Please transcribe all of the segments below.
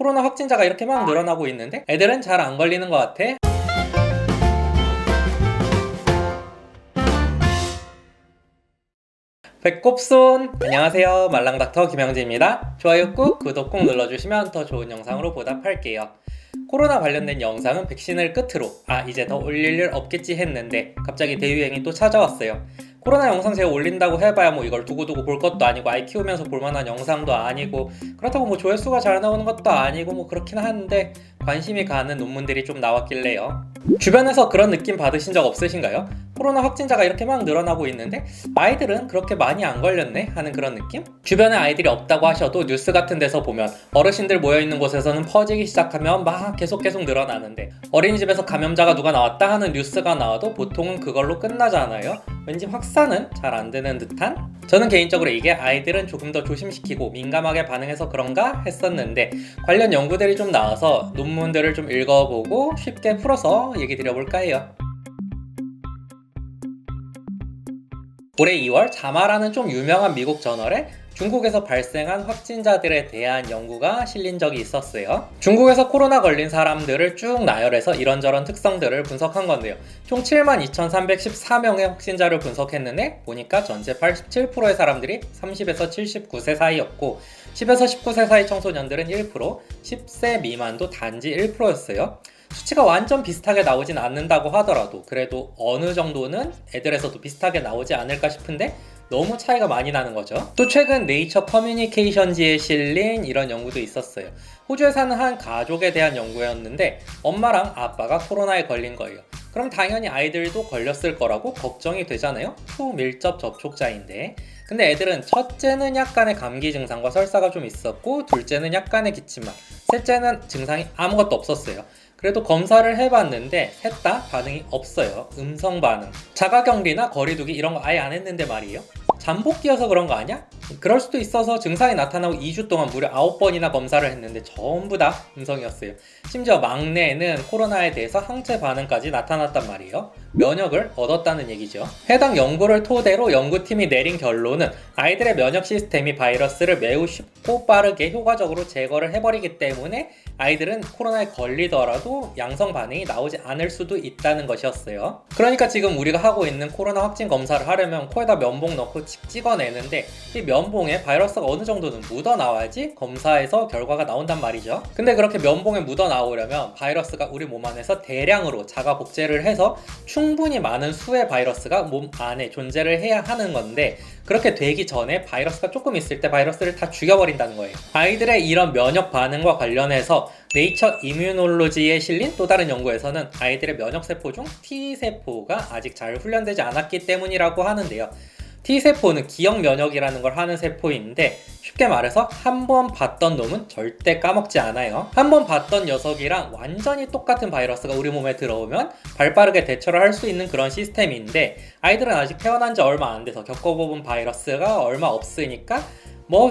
코로나 확진자가 이렇게 막 늘어나고 있는데 애들은 잘 안 걸리는 것 같아. 배꼽손! 안녕하세요, 말랑닥터 김영진입니다. 좋아요 꾹, 구독 꾹 눌러주시면 더 좋은 영상으로 보답할게요. 코로나 관련된 영상은 백신을 끝으로 이제 더 올릴 일 없겠지 했는데 갑자기 대유행이 또 찾아왔어요. 코로나 영상 제가 올린다고 해봐야 이걸 두고두고 볼 것도 아니고 아이 키우면서 볼만한 영상도 아니고 그렇다고 조회수가 잘 나오는 것도 아니고 그렇긴 한데 관심이 가는 논문들이 좀 나왔길래요. 주변에서 그런 느낌 받으신 적 없으신가요? 코로나 확진자가 이렇게 막 늘어나고 있는데 아이들은 그렇게 많이 안 걸렸네 하는 그런 느낌? 주변에 아이들이 없다고 하셔도 뉴스 같은 데서 보면 어르신들 모여있는 곳에서는 퍼지기 시작하면 막 계속 늘어나는데 어린이집에서 감염자가 누가 나왔다 하는 뉴스가 나와도 보통은 그걸로 끝나잖아요. 왠지 확산은 잘 안 되는 듯한? 저는 개인적으로 이게 아이들은 조금 더 조심시키고 민감하게 반응해서 그런가 했었는데 관련 연구들이 좀 나와서 논문들을 좀 읽어보고 쉽게 풀어서 얘기 드려볼까 해요. 올해 2월 자마라는 좀 유명한 미국 저널에 중국에서 발생한 확진자들에 대한 연구가 실린 적이 있었어요. 중국에서 코로나 걸린 사람들을 쭉 나열해서 이런저런 특성들을 분석한 건데요. 총 72,314명의 확진자를 분석했는데 보니까 전체 87%의 사람들이 30에서 79세 사이였고 10에서 19세 사이 청소년들은 1%, 10세 미만도 단지 1%였어요. 수치가 완전 비슷하게 나오진 않는다고 하더라도 그래도 어느 정도는 애들에서도 비슷하게 나오지 않을까 싶은데 너무 차이가 많이 나는 거죠. 또 최근 네이처 커뮤니케이션지에 실린 이런 연구도 있었어요. 호주에 사는 한 가족에 대한 연구였는데 엄마랑 아빠가 코로나에 걸린 거예요. 그럼 당연히 아이들도 걸렸을 거라고 걱정이 되잖아요. 초밀접 접촉자인데. 근데 애들은 첫째는 약간의 감기 증상과 설사가 좀 있었고 둘째는 약간의 기침만, 셋째는 증상이 아무것도 없었어요. 그래도 검사를 해봤는데 셋 다 반응이 없어요. 음성 반응. 자가격리나 거리두기 이런 거 아예 안 했는데 말이에요. 잠복기여서 그런 거 아니야? 그럴 수도 있어서 증상이 나타나고 2주 동안 무려 9번이나 검사를 했는데 전부 다 음성이었어요. 심지어 막내는 코로나에 대해서 항체 반응까지 나타났단 말이에요. 면역을 얻었다는 얘기죠. 해당 연구를 토대로 연구팀이 내린 결론은 아이들의 면역 시스템이 바이러스를 매우 쉽고 빠르게 효과적으로 제거를 해버리기 때문에 아이들은 코로나에 걸리더라도 양성 반응이 나오지 않을 수도 있다는 것이었어요. 그러니까 지금 우리가 하고 있는 코로나 확진 검사를 하려면 코에다 면봉 넣고 찍어내는데 이 면봉에 바이러스가 어느 정도는 묻어 나와야지 검사에서 결과가 나온단 말이죠. 근데 그렇게 면봉에 묻어 나오려면 바이러스가 우리 몸 안에서 대량으로 자가 복제를 해서 충분히 많은 수의 바이러스가 몸 안에 존재를 해야 하는 건데 그렇게 되기 전에 바이러스가 조금 있을 때 바이러스를 다 죽여버린다는 거예요. 아이들의 이런 면역 반응과 관련해서 네이처 이뮤놀로지에 실린 또 다른 연구에서는 아이들의 면역세포 중 T세포가 아직 잘 훈련되지 않았기 때문이라고 하는데요. T세포는 기억 면역이라는 걸 하는 세포인데 쉽게 말해서 한 번 봤던 놈은 절대 까먹지 않아요. 한 번 봤던 녀석이랑 완전히 똑같은 바이러스가 우리 몸에 들어오면 발빠르게 대처를 할 수 있는 그런 시스템인데 아이들은 아직 태어난 지 얼마 안 돼서 겪어본 바이러스가 얼마 없으니까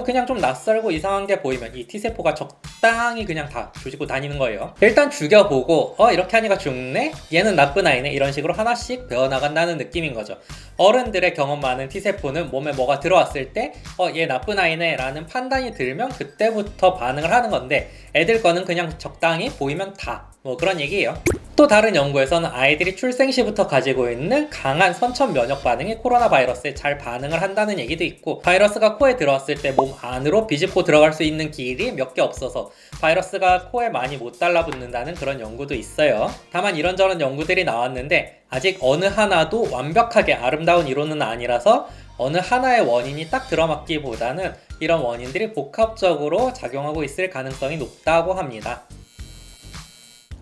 그냥 좀 낯설고 이상한 게 보이면 이 T세포가 적당히 그냥 다 조지고 다니는 거예요. 일단 죽여보고 이렇게 하니까 죽네? 얘는 나쁜 아이네? 이런 식으로 하나씩 배워나간다는 느낌인 거죠. 어른들의 경험 많은 T세포는 몸에 뭐가 들어왔을 때 얘 나쁜 아이네 라는 판단이 들면 그때부터 반응을 하는 건데 애들 거는 그냥 적당히 보이면 다 그런 얘기예요. 또 다른 연구에서는 아이들이 출생시부터 가지고 있는 강한 선천 면역 반응이 코로나 바이러스에 잘 반응을 한다는 얘기도 있고 바이러스가 코에 들어왔을 때 몸 안으로 비집고 들어갈 수 있는 길이 몇 개 없어서 바이러스가 코에 많이 못 달라붙는다는 그런 연구도 있어요. 다만 이런저런 연구들이 나왔는데 아직 어느 하나도 완벽하게 아름다운 이론은 아니라서 어느 하나의 원인이 딱 들어맞기보다는 이런 원인들이 복합적으로 작용하고 있을 가능성이 높다고 합니다.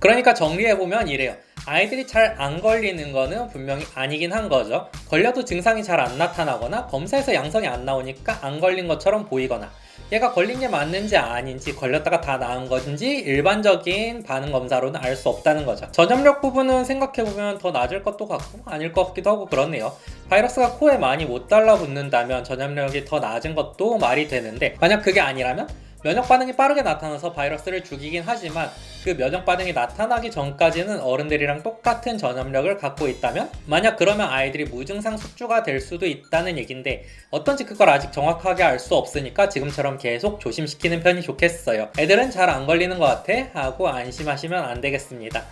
그러니까 정리해보면 이래요. 아이들이 잘 안 걸리는 거는 분명히 아니긴 한 거죠. 걸려도 증상이 잘 안 나타나거나 검사에서 양성이 안 나오니까 안 걸린 것처럼 보이거나 얘가 걸린 게 맞는지 아닌지 걸렸다가 다 나은 건지 일반적인 반응 검사로는 알 수 없다는 거죠. 전염력 부분은 생각해보면 더 낮을 것도 같고 아닐 것 같기도 하고 그렇네요. 바이러스가 코에 많이 못 달라붙는다면 전염력이 더 낮은 것도 말이 되는데 만약 그게 아니라면 면역 반응이 빠르게 나타나서 바이러스를 죽이긴 하지만 그 면역 반응이 나타나기 전까지는 어른들이랑 똑같은 전염력을 갖고 있다면 만약 그러면 아이들이 무증상 숙주가 될 수도 있다는 얘긴데 어떤지 그걸 아직 정확하게 알 수 없으니까 지금처럼 계속 조심시키는 편이 좋겠어요. 애들은 잘 안 걸리는 것 같아 하고 안심하시면 안 되겠습니다.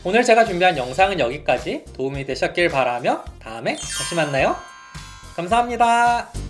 오늘 제가 준비한 영상은 여기까지. 도움이 되셨길 바라며 다음에 다시 만나요. 감사합니다.